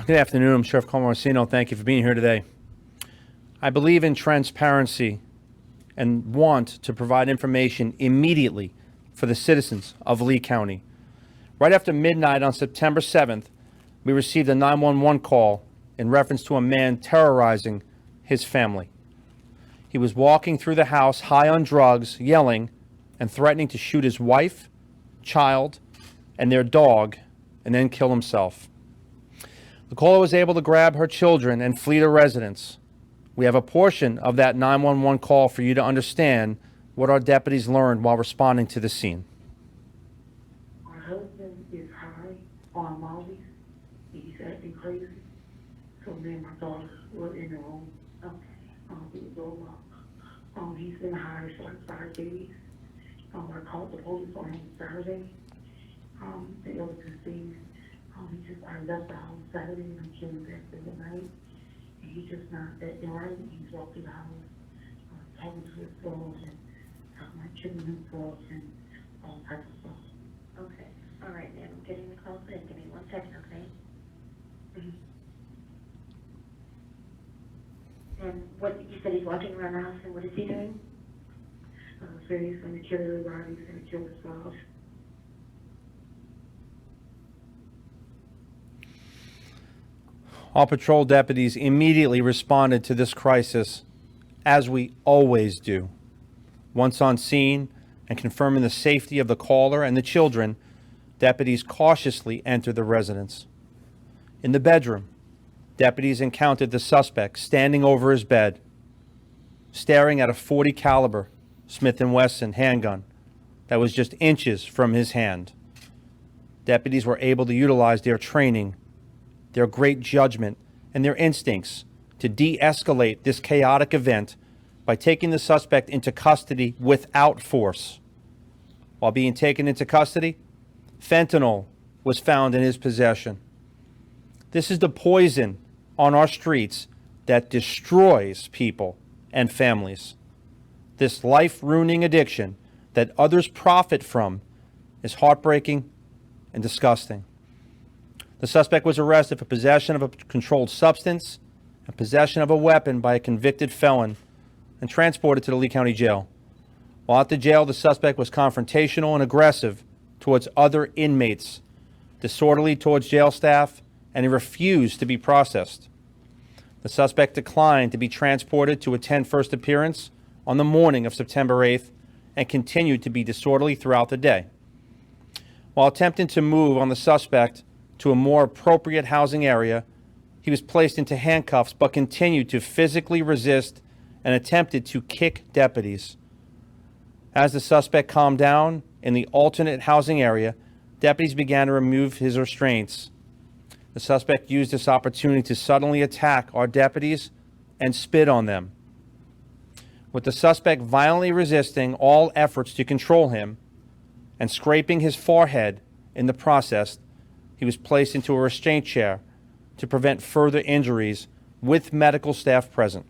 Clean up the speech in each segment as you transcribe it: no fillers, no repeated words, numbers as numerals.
Good afternoon. I'm Sheriff Carl Harper. Thank you for being here today. I believe in transparency and want to provide information immediately for the citizens of Lee County. Right after midnight on September 7th, we received a 911 call in reference to a man terrorizing his family. He was walking through the house high on drugs, yelling and threatening to shoot his wife, child, and their dog, and then kill himself. The caller was able to grab her children and flee the residence. We have a portion of that 911 call for you to understand what our deputies learned while responding to the scene. My husband is high on Molly. He's acting crazy. So me and my daughter were in the room. We were locked. He's been high for like 5 days. I called the police on him Saturday. They able to see. I left the house Saturday and I came back for the night. And he's just not acting right. He's walked through the house, talking to his dogs and killing himself and all types of stuff. Okay. All right, ma'am. I'm getting the call in. Give me 1 second, okay? And what you said, he's walking around the house, and what is he doing? So he's going to kill everybody. He's going to kill himself. All patrol deputies immediately responded to this crisis, as we always do. Once on scene and confirming the safety of the caller and the children, deputies cautiously entered the residence. In the bedroom, deputies encountered the suspect standing over his bed, staring at a .40 caliber Smith & Wesson handgun that was just inches from his hand. Deputies were able to utilize their training, their great judgment, and their instincts to de-escalate this chaotic event by taking the suspect into custody without force. While being taken into custody, fentanyl was found in his possession. This is the poison on our streets that destroys people and families. This life-ruining addiction that others profit from is heartbreaking and disgusting. The suspect was arrested for possession of a controlled substance and possession of a weapon by a convicted felon and transported to the Lee County Jail. While at the jail, the suspect was confrontational and aggressive towards other inmates, disorderly towards jail staff, and he refused to be processed. The suspect declined to be transported to attend first appearance on the morning of September 8th and continued to be disorderly throughout the day. While attempting to move on the suspect to a more appropriate housing area, he was placed into handcuffs but continued to physically resist and attempted to kick deputies. As the suspect calmed down in the alternate housing area, deputies began to remove his restraints. The suspect used this opportunity to suddenly attack our deputies and spit on them. With the suspect violently resisting all efforts to control him and scraping his forehead in the process, he was placed into a restraint chair to prevent further injuries with medical staff present.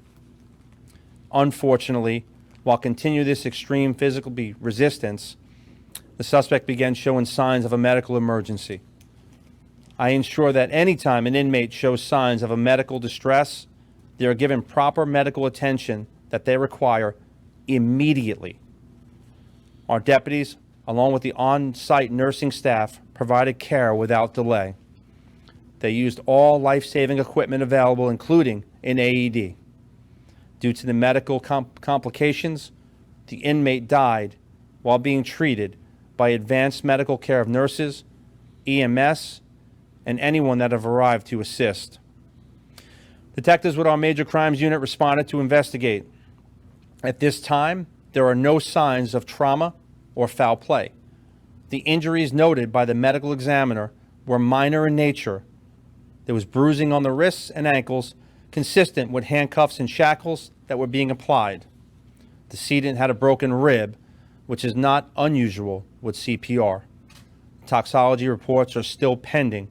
Unfortunately, while continuing this extreme physical resistance, the suspect began showing signs of a medical emergency. I ensure that anytime an inmate shows signs of a medical distress, they are given proper medical attention that they require immediately. Our deputies, along with the on-site nursing staff, provided care without delay. They used all life-saving equipment available, including an AED. Due to the medical complications, the inmate died while being treated by advanced medical care of nurses, EMS, and anyone that have arrived to assist. Detectives with our Major Crimes Unit responded to investigate. At this time, there are no signs of trauma or foul play. The injuries noted by the medical examiner were minor in nature. There was bruising on the wrists and ankles, consistent with handcuffs and shackles that were being applied. The decedent had a broken rib, which is not unusual with CPR. Toxicology reports are still pending.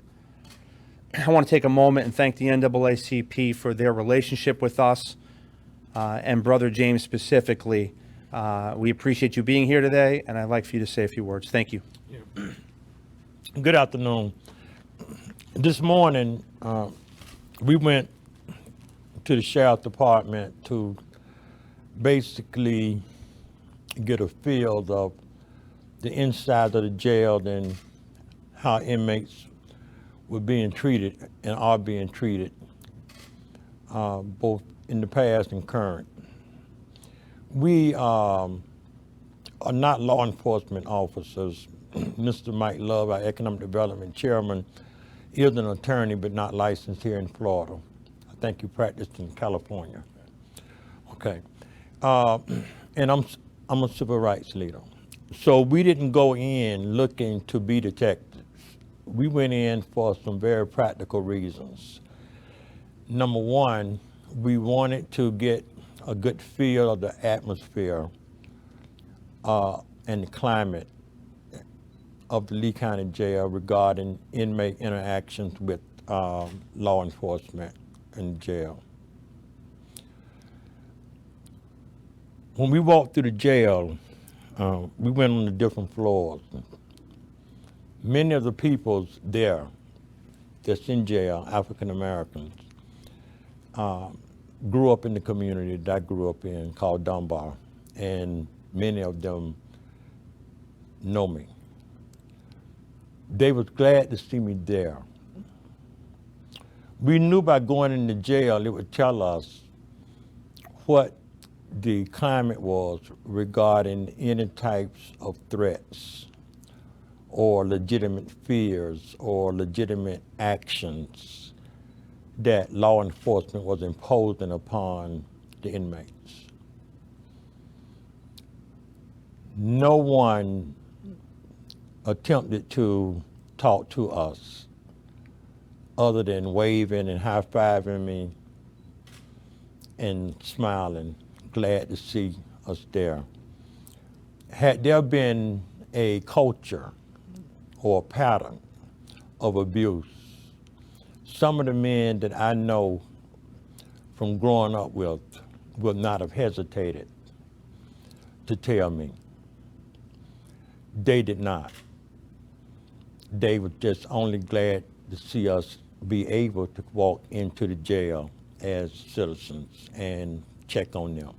I want to take a moment and thank the NAACP for their relationship with us and Brother James specifically. We appreciate you being here today, and I'd like for you to say a few words. Thank you. Good afternoon. This morning, we went to the sheriff department to basically get a feel of the inside of the jail and how inmates were being treated and are being treated, both in the past and current. We are not law enforcement officers. Mr. Mike Love, our economic development chairman, is an attorney but not licensed here in Florida. I think you practiced in California. Okay. And I'm a civil rights leader. So we didn't go in looking to be detectives. We went in for some very practical reasons. Number one, we wanted to get a good feel of the atmosphere and the climate of the Lee County Jail regarding inmate interactions with law enforcement in jail. When we walked through the jail, we went on the different floors. Many of the people there that's in jail, African Americans, grew up in the community that I grew up in called Dunbar, and many of them know me. They was glad to see me there. We knew by going into jail, it would tell us what the climate was regarding any types of threats or legitimate fears or legitimate actions that law enforcement was imposing upon the inmates. No one attempted to talk to us other than waving and high-fiving me and smiling, glad to see us there. Had there been a culture or a pattern of abuse, some of the men that I know from growing up with would not have hesitated to tell me. They did not. They were just only glad to see us be able to walk into the jail as citizens and check on them.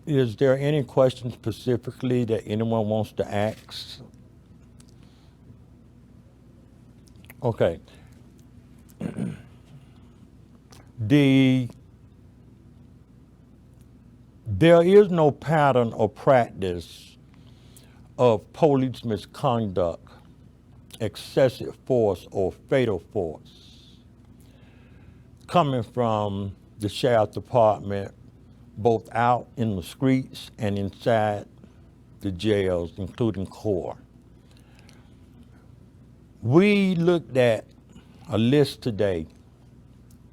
Is there any question specifically that anyone wants to ask? Okay. There is no pattern or practice of police misconduct, excessive force, or fatal force coming from the sheriff's department, both out in the streets and inside the jails, including core. We looked at a list today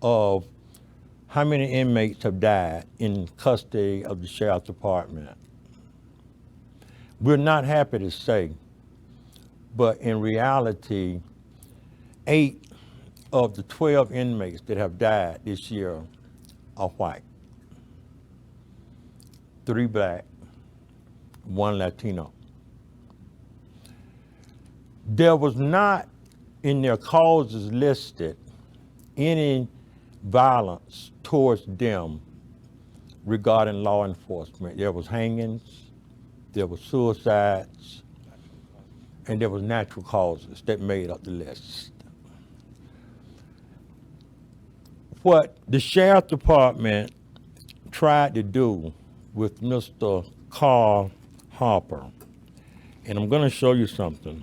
of how many inmates have died in custody of the sheriff's department. We're not happy to say, but in reality, 8 of the 12 inmates that have died this year are white. 3 black, 1 Latino. There was not in their causes listed any violence towards them regarding law enforcement. There was hangings, there was suicides, and there was natural causes that made up the list. What the sheriff's department tried to do with Mr. Carl Harper, and I'm going to show you something.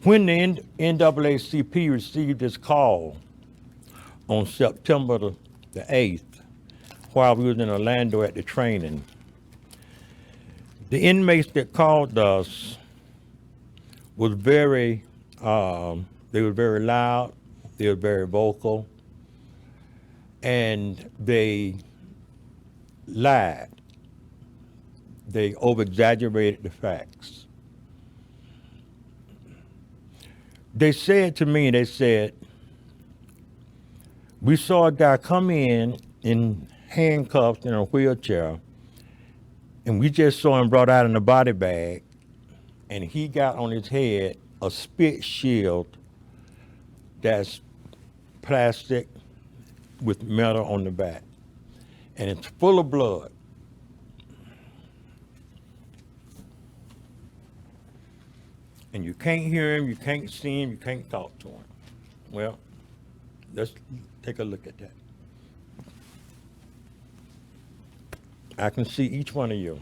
When the NAACP received this call on September the 8th, while we was in Orlando at the training, the inmates that called us was they were very loud, they were very vocal, and they lied. They over-exaggerated the facts. They said to me, we saw a guy come in handcuffs in a wheelchair, and we just saw him brought out in a body bag, and he got on his head a spit shield that's plastic with metal on the back. And it's full of blood. And you can't hear him, you can't see him, you can't talk to him. Well, let's take a look at that. I can see each one of you.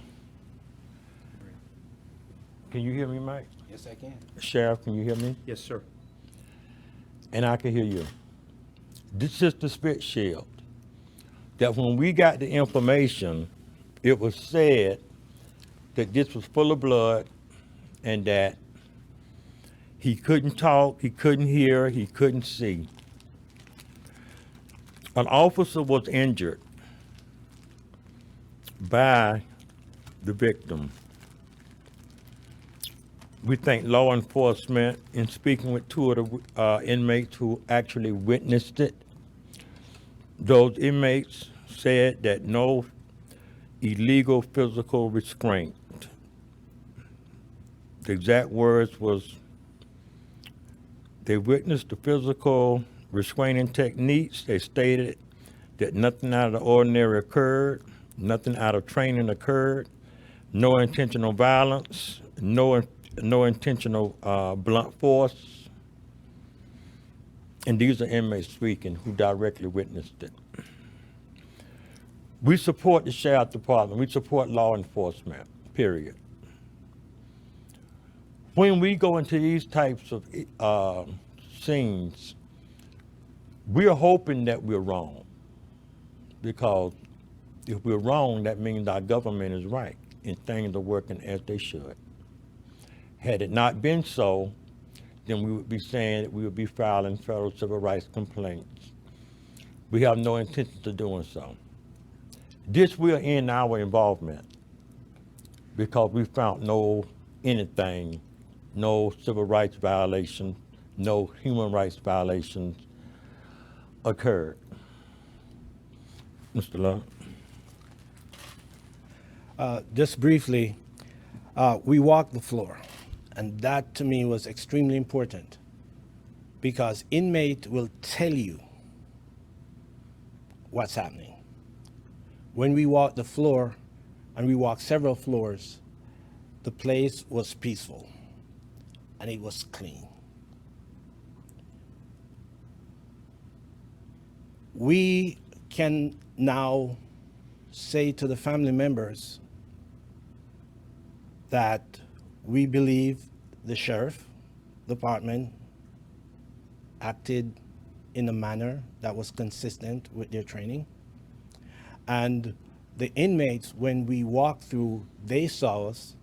Can you hear me, Mike? Yes, I can. Sheriff, can you hear me? Yes, sir. And I can hear you. This is the spit shield. That when we got the information, it was said that this was full of blood and that he couldn't talk, he couldn't hear, he couldn't see. An officer was injured by the victim. We thank law enforcement in speaking with two of the inmates who actually witnessed it. Those inmates said that no illegal physical restraint. The exact words was, they witnessed the physical restraining techniques. They stated that nothing out of the ordinary occurred, nothing out of training occurred, no intentional violence, no intentional blunt force. And these are inmates speaking who directly witnessed it. We support the sheriff department. We support law enforcement, period. When we go into these types of scenes, we're hoping that we're wrong. Because if we're wrong, that means our government is right and things are working as they should. Had it not been so, then we would be saying that we would be filing federal civil rights complaints. We have no intention of doing so. This will end our involvement because we found no anything, no civil rights violation, no human rights violations occurred. Mr. Love? Just briefly, we walked the floor, and that to me was extremely important because inmate will tell you what's happening. When we walked the floor, and we walked several floors, the place was peaceful and it was clean. We can now say to the family members that we believe the sheriff department acted in a manner that was consistent with their training. And the inmates, when we walked through, they saw us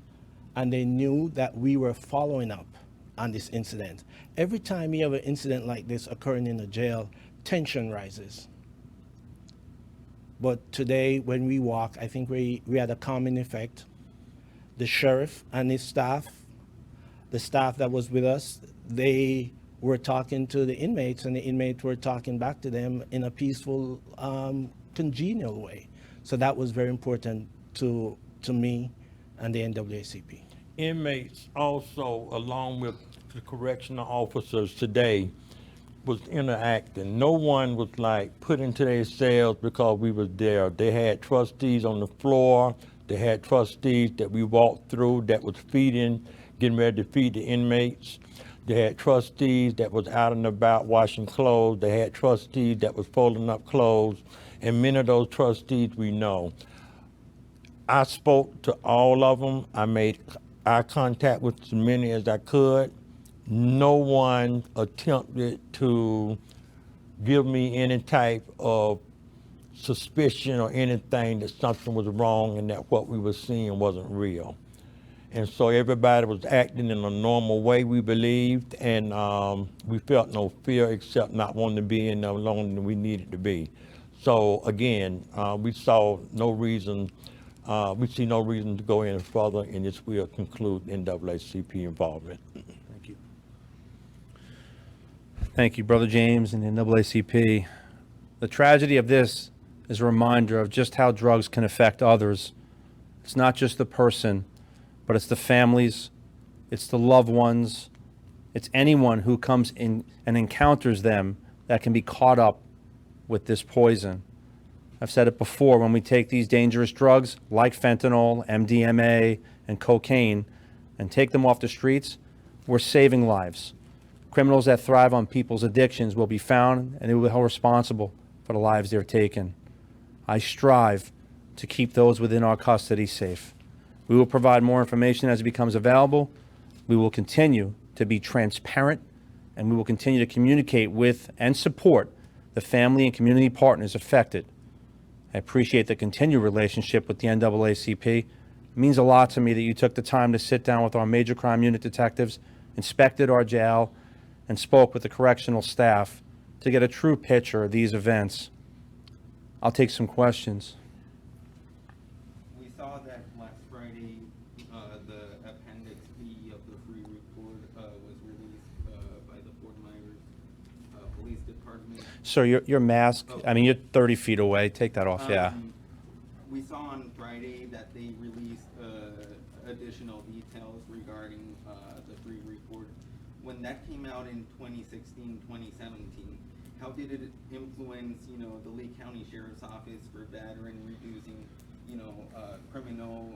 and they knew that we were following up on this incident. Every time you have an incident like this occurring in a jail, tension rises. But today, when we walk, I think we had a calming effect. The sheriff and his staff, the staff that was with us, they were talking to the inmates and the inmates were talking back to them in a peaceful, congenial way. So that was very important to me and the NAACP. Inmates also, along with the correctional officers today, was interacting. No one was like put into their cells because we was there. They had trustees on the floor. They had trustees that we walked through that was feeding, getting ready to feed the inmates. They had trustees that was out and about washing clothes. They had trustees that was folding up clothes. And many of those trustees we know. I spoke to all of them. I made eye contact with as many as I could. No one attempted to give me any type of suspicion or anything that something was wrong and that what we were seeing wasn't real. And so everybody was acting in a normal way, we believed, and we felt no fear except not wanting to be in there longer than we needed to be. So again, we saw no reason, we see no reason to go any further, and this will conclude NAACP involvement. Thank you. Thank you, Brother James and the NAACP. The tragedy of this is a reminder of just how drugs can affect others. It's not just the person, but it's the families, it's the loved ones, It's anyone who comes in and encounters them that can be caught up with this poison. I've said it before, when we take these dangerous drugs like fentanyl, MDMA, and cocaine and take them off the streets, we're saving lives. Criminals that thrive on people's addictions will be found and they will be held responsible for the lives they're taken. I strive to keep those within our custody safe. We will provide more information as it becomes available. We will continue to be transparent, and we will continue to communicate with and support the family and community partners affected. I appreciate the continued relationship with the NAACP. It means a lot to me that you took the time to sit down with our major crime unit detectives, inspected our jail, and spoke with the correctional staff to get a true picture of these events. I'll take some questions. We saw that last Friday, the Appendix B of the free report was released by the Fort Myers Police Department. Sir, your mask, I mean, you're 30 feet away. Take that off, yeah. We saw on Friday that they released additional details regarding the free report. When that came out in 2016, 2017, how did it influence, the Lee County Sheriff's Office for veteran reducing, criminal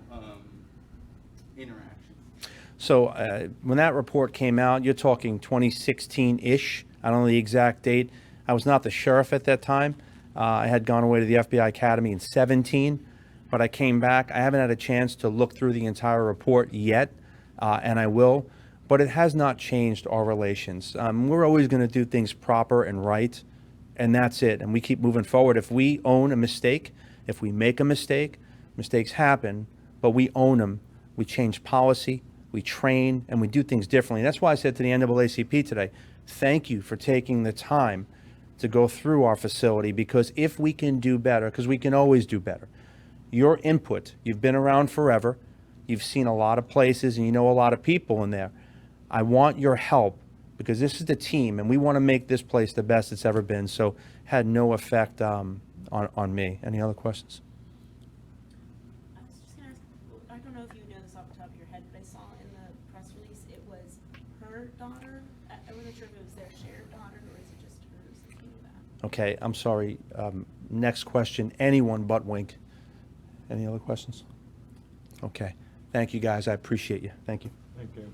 interactions? So when that report came out, you're talking 2016-ish. I don't know the exact date. I was not the sheriff at that time. I had gone away to the FBI Academy in 17, but I came back. I haven't had a chance to look through the entire report yet, and I will. But it has not changed our relations. We're always going to do things proper and right, and that's it. And we keep moving forward. If we own a mistake, if we make a mistake, mistakes happen, but we own them. We change policy, we train, and we do things differently. And that's why I said to the NAACP today, thank you for taking the time to go through our facility, because if we can do better, because we can always do better, your input, you've been around forever, you've seen a lot of places, and you know a lot of people in there. I want your help, because this is the team, and we want to make this place the best it's ever been. So had no effect on me. Any other questions? I was just gonna ask, I don't know if you know this off the top of your head, but I saw in the press release it was her daughter. I wasn't sure if it was their shared daughter or is it just hers that came back? Okay, I'm sorry. Next question, anyone but Wink. Any other questions? Okay. Thank you, guys. I appreciate you. Thank you. Thank you.